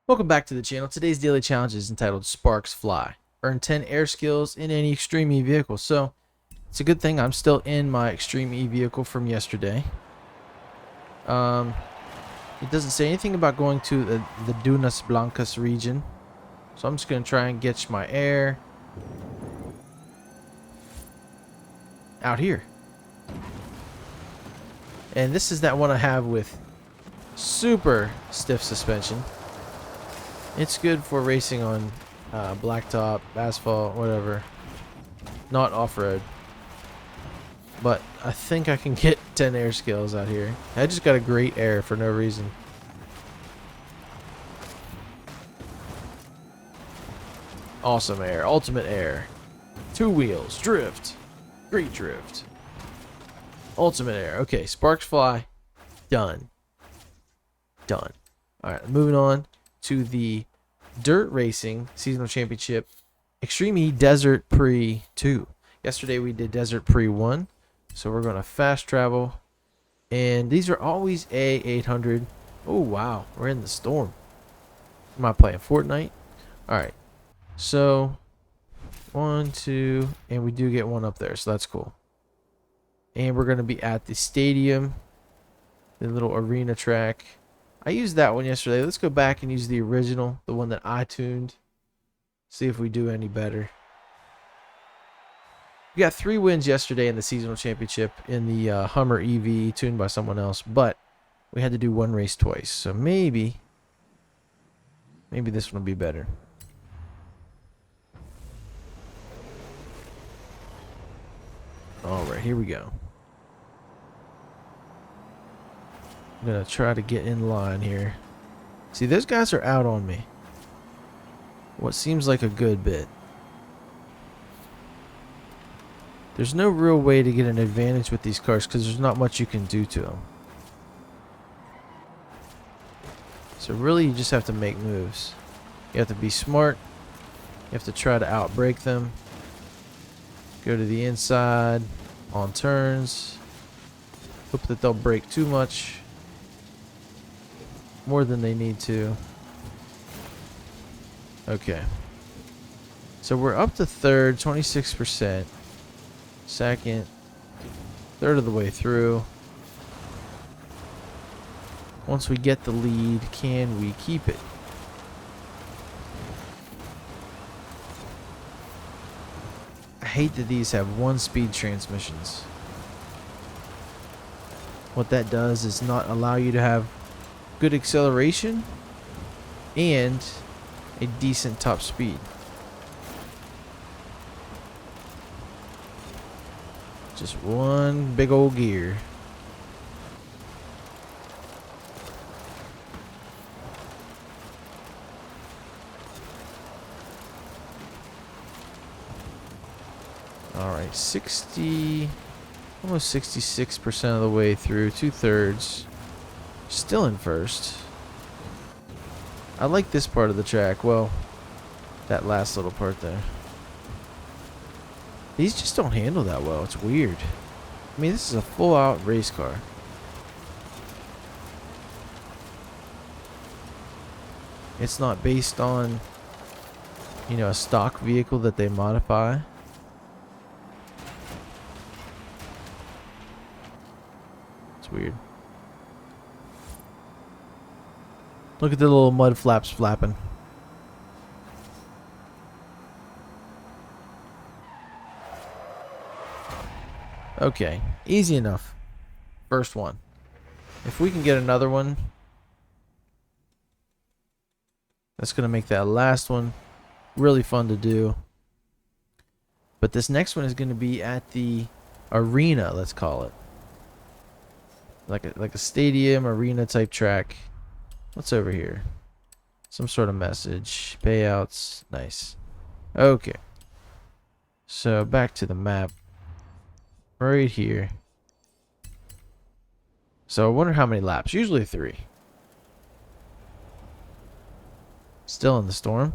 Welcome back to the channel. Today's daily challenge is entitled Sparks Fly. Earn 10 air skills in any Extreme E vehicle. So it's a good thing I'm still in my Extreme E vehicle from yesterday. It doesn't say anything about going to the Dunas Blancas region. So I'm just going to try and get my air out here. And this is that one I have with super stiff suspension. It's good for racing on blacktop, asphalt, whatever. Not off-road. But I think I can get 10 air skills out here. I just got a great air for no reason. Awesome air. Ultimate air. 2 wheels. Drift. Great drift. Ultimate air. Okay, sparks fly. Done. Done. Alright, moving on to the Dirt Racing Seasonal Championship Extreme E Desert Prix 2. Yesterday we did Desert Prix 1. So we're going to fast travel. And these are always A800. Oh, wow. We're in the storm. Am I playing Fortnite? Alright. So, 1, 2, and we do get one up there. So that's cool. And we're going to be at the stadium. The little arena track. I used that one yesterday. Let's go back and use the original, the one that I tuned. See if we do any better. We got 3 wins yesterday in the seasonal championship in the Hummer EV tuned by someone else, but we had to do one race twice. So maybe this one will be better. All right, here we go. I'm going to try to get in line here. See, those guys are out on me. What seems like a good bit. There's no real way to get an advantage with these cars because there's not much you can do to them. So really you just have to make moves. You have to be smart. You have to try to outbrake them. Go to the inside on turns. Hope that they'll brake too much. More than they need to. Okay. So we're up to third, 26%. Second. Third of the way through. Once we get the lead, can we keep it? I hate that these have 1-speed transmissions. What that does is not allow you to have good acceleration and a decent top speed. Just one big old gear. Alright, 60, almost 66% of the way through, 2/3. Still in first. I like this part of the track. Well, that last little part there. These just don't handle that well. It's weird. I mean, this is a full-out race car. It's not based on, you know, a stock vehicle that they modify. It's weird. Look at the little mud flaps flapping. Okay, easy enough. First one. If we can get another one, that's going to make that last one really fun to do. But this next one is going to be at the arena, let's call it. Like a stadium, arena type track. What's over here? Some sort of message. Payouts. Nice. Okay. So back to the map. Right here. So I wonder how many laps. Usually 3. Still in the storm.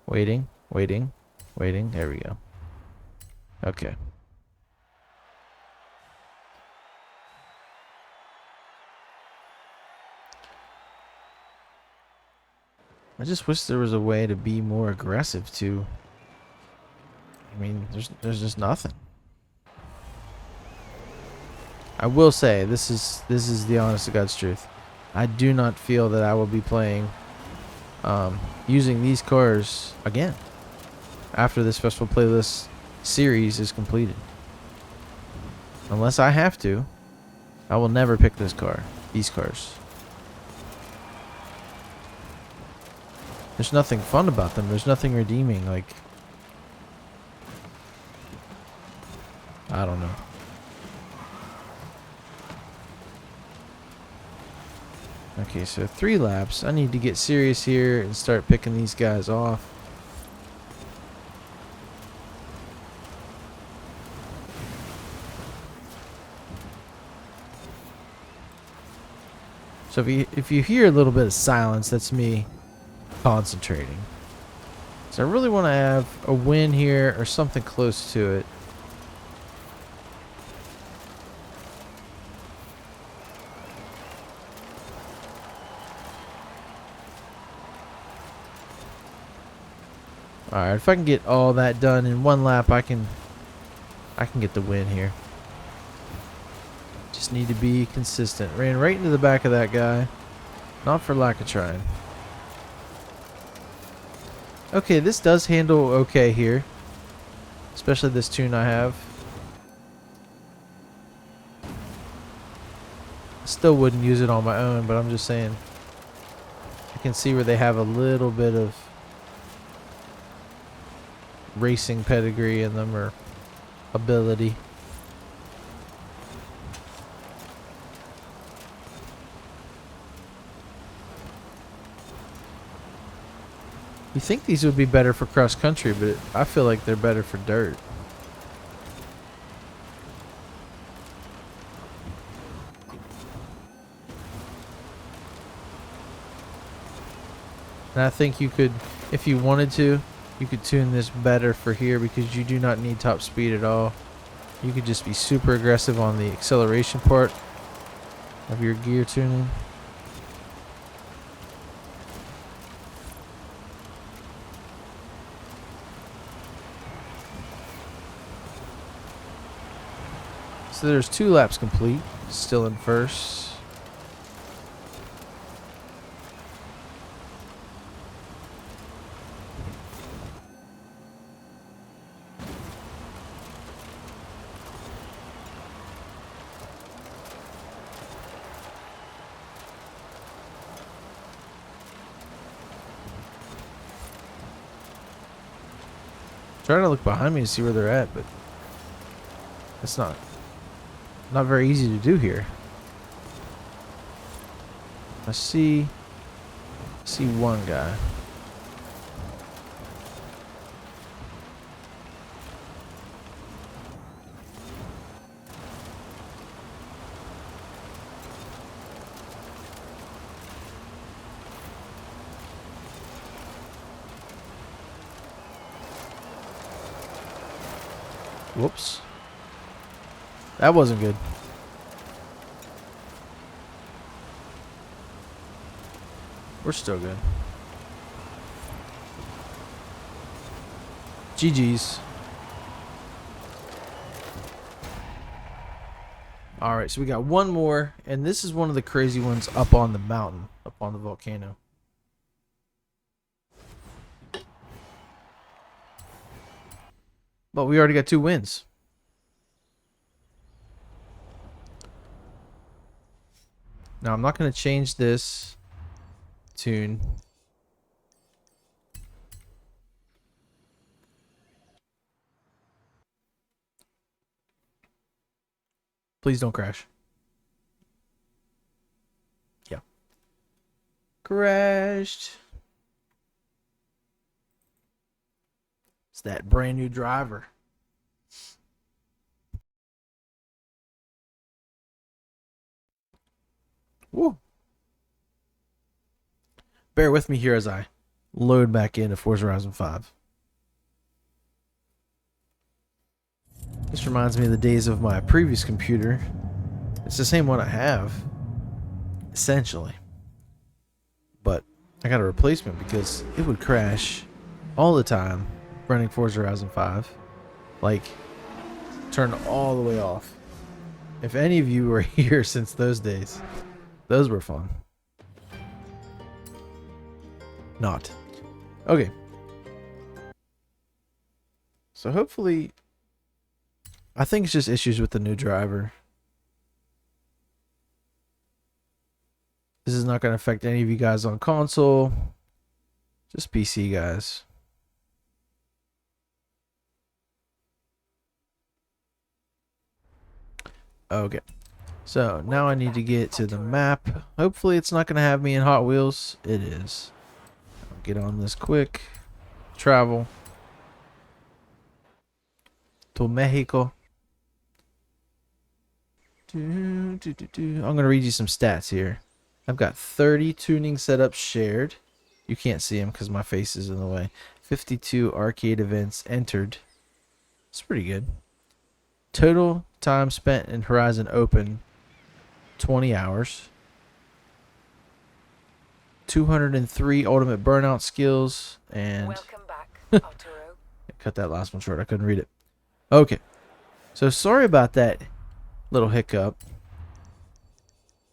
Waiting. Waiting. Waiting. There we go. Okay. I just wish there was a way to be more aggressive too. I mean, there's just nothing. I will say this is the honest to God's truth. I do not feel that I will be playing using these cars again after this festival playlist series is completed. Unless I have to, I will never pick these cars. There's nothing fun about them. There's nothing redeeming. Like, I don't know. Okay, so 3 laps. I need to get serious here and start picking these guys off. So if you hear a little bit of silence, that's me concentrating. So I really want to have a win here or something close to it. Alright, if I can get all that done in 1 lap, I can get the win here. Just need to be consistent. Ran right into the back of that guy. Not for lack of trying. Okay, this does handle okay here. Especially this tune I have. Still wouldn't use it on my own, but I'm just saying. I can see where they have a little bit of racing pedigree in them, or ability. You think these would be better for cross country, but I feel like they're better for dirt. And I think you could, if you wanted to, you could tune this better for here because you do not need top speed at all. You could just be super aggressive on the acceleration part of your gear tuning. So there's 2 laps complete, still in first. Trying to look behind me to see where they're at, but that's not very easy to do here. I see one guy. Whoops. That wasn't good. We're still good. GG's. Alright, so we got one more, and this is one of the crazy ones up on the mountain, up on the volcano. But we already got 2 wins. Now I'm not going to change this tune. Please don't crash. Yeah. Crashed. It's that brand new driver. Woo. Bear with me here as I load back into Forza Horizon 5. This reminds me of the days of my previous computer. It's the same one I have, essentially. But I got a replacement because it would crash all the time running Forza Horizon 5. Like, turn all the way off. If any of you were here since those days, those were fun. Not. Okay. So hopefully, I think it's just issues with the new driver. This is not going to affect any of you guys on console. Just PC guys. Okay. So now I need to get to the map. Hopefully it's not going to have me in Hot Wheels. It is. I'll get on this quick. Travel. To Mexico. I'm going to read you some stats here. I've got 30 tuning setups shared. You can't see them because my face is in the way. 52 arcade events entered. It's pretty good. Total time spent in Horizon Open, 20 hours. 203 ultimate burnout skills. And welcome back, Arturo. Cut that last one short. I couldn't read it. Okay. So sorry about that little hiccup.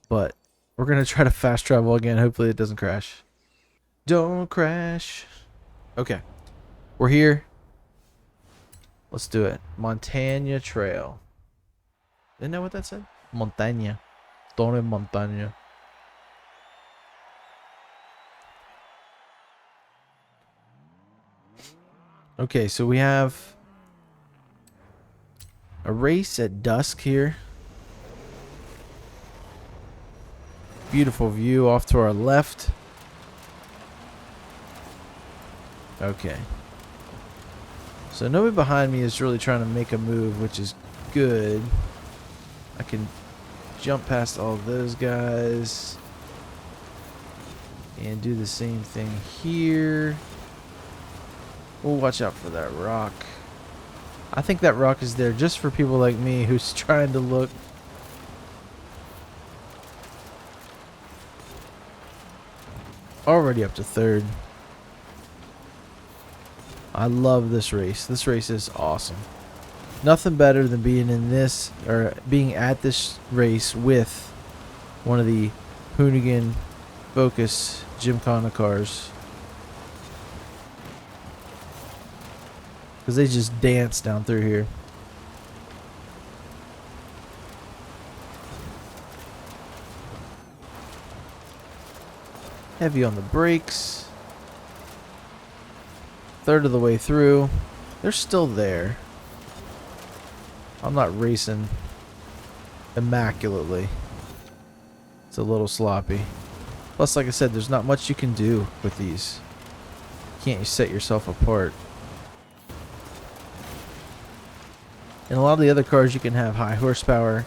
But we're going to try to fast travel again. Hopefully it doesn't crash. Don't crash. Okay. We're here. Let's do it. Montana Trail. Isn't that what that said? Montaña. Torre Montaña. Okay, so we have a race at dusk here. Beautiful view off to our left. Okay. So nobody behind me is really trying to make a move, which is good. I can jump past all those guys and do the same thing here. We'll watch out for that rock. I think that rock is there just for people like me who's trying to look. Already up to third. I love this race. This race is awesome. Nothing better than being in this, or being at this race with one of the Hoonigan Focus Gymkhana cars. Because they just dance down through here. Heavy on the brakes. Third of the way through. They're still there. I'm not racing immaculately. It's a little sloppy. Plus, like I said, there's not much you can do with these. You can't set yourself apart. In a lot of the other cars, you can have high horsepower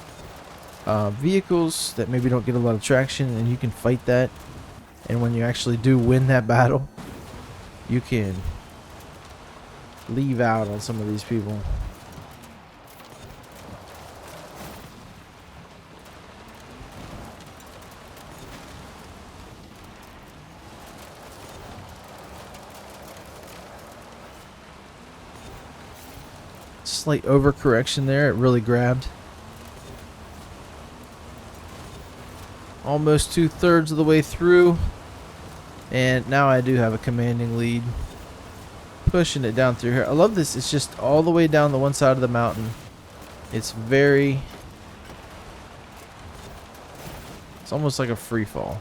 vehicles that maybe don't get a lot of traction, and you can fight that. And when you actually do win that battle, you can leave out on some of these people. Slight overcorrection there. It really grabbed. Almost 2/3 of the way through. And now I do have a commanding lead. Pushing it down through here. I love this. It's just all the way down the one side of the mountain. It's almost like a free fall.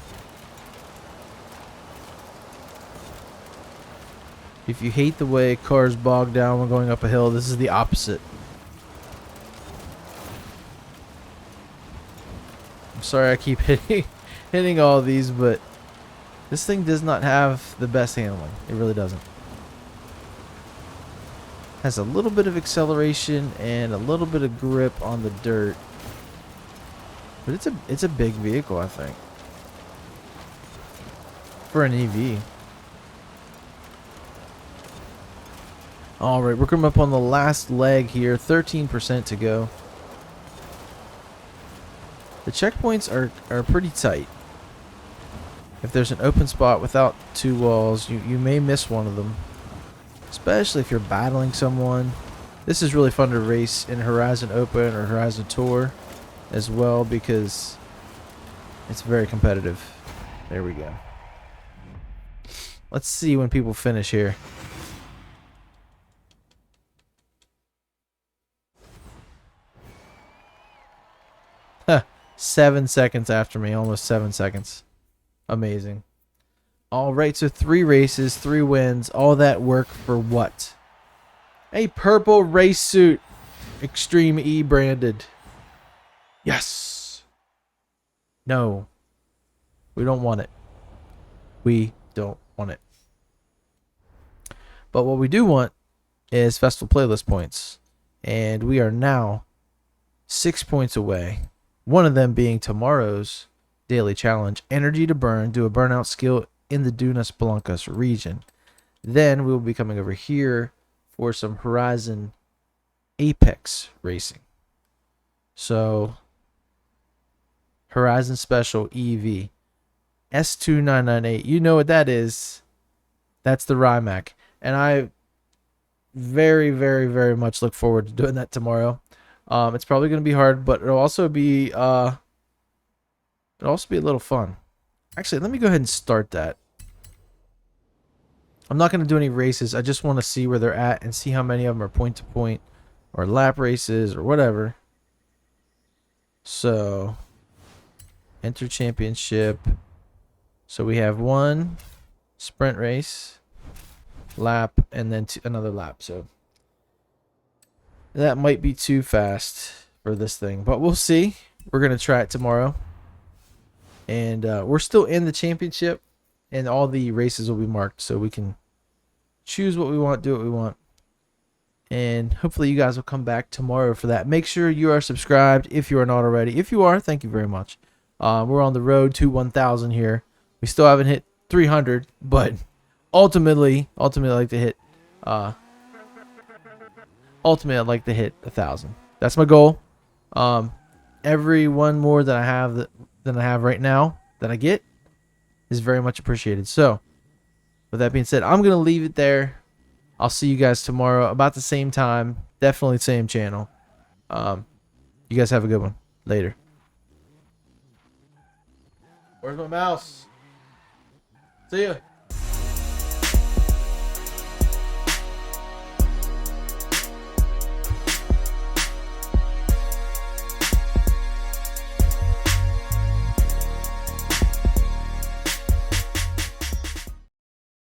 If you hate the way cars bog down when going up a hill, this is the opposite. I'm sorry I keep hitting all these, but this thing does not have the best handling. It really doesn't. Has a little bit of acceleration and a little bit of grip on the dirt. But it's a big vehicle, I think. For an EV. Alright, we're coming up on the last leg here. 13% to go. The checkpoints are pretty tight. If there's an open spot without two walls, you may miss one of them. Especially if you're battling someone. This is really fun to race in Horizon Open or Horizon Tour as well because it's very competitive. There we go. Let's see when people finish here. Huh. 7 seconds after me. Almost 7 seconds. Amazing. Alright, so 3 races, 3 wins. All that work for what? A purple race suit. Extreme E branded. Yes. No. We don't want it. We don't want it. But what we do want is festival playlist points. And we are now 6 points away. One of them being tomorrow's daily challenge. Energy to burn. Do a burnout skill in the Dunas Blancas region. Then we will be coming over here for some Horizon Apex racing. So, Horizon Special EV. S2998. You know what that is. That's the Rimac. And I very, very, very much look forward to doing that tomorrow. It's probably going to be hard, but it'll also be a little fun. Actually, let me go ahead and start that. I'm not going to do any races. I just want to see where they're at and see how many of them are point to point or lap races or whatever. So, enter championship. So we have 1 sprint race, lap, and then another lap. So that might be too fast for this thing, but we'll see. We're going to try it tomorrow. And we're still in the championship, and all the races will be marked, so we can choose what we want, do what we want. And hopefully you guys will come back tomorrow for that. Make sure you are subscribed if you are not already. If you are, thank you very much. We're on the road to 1,000 here. We still haven't hit 300, but ultimately I'd like to hit 1,000. That's my goal. Every one more that I have than I have right now that I get is very much appreciated. So, with that being said, I'm gonna leave it there. I'll see you guys tomorrow about the same time. Definitely same channel. You guys have a good one. Later. Where's my mouse? See ya.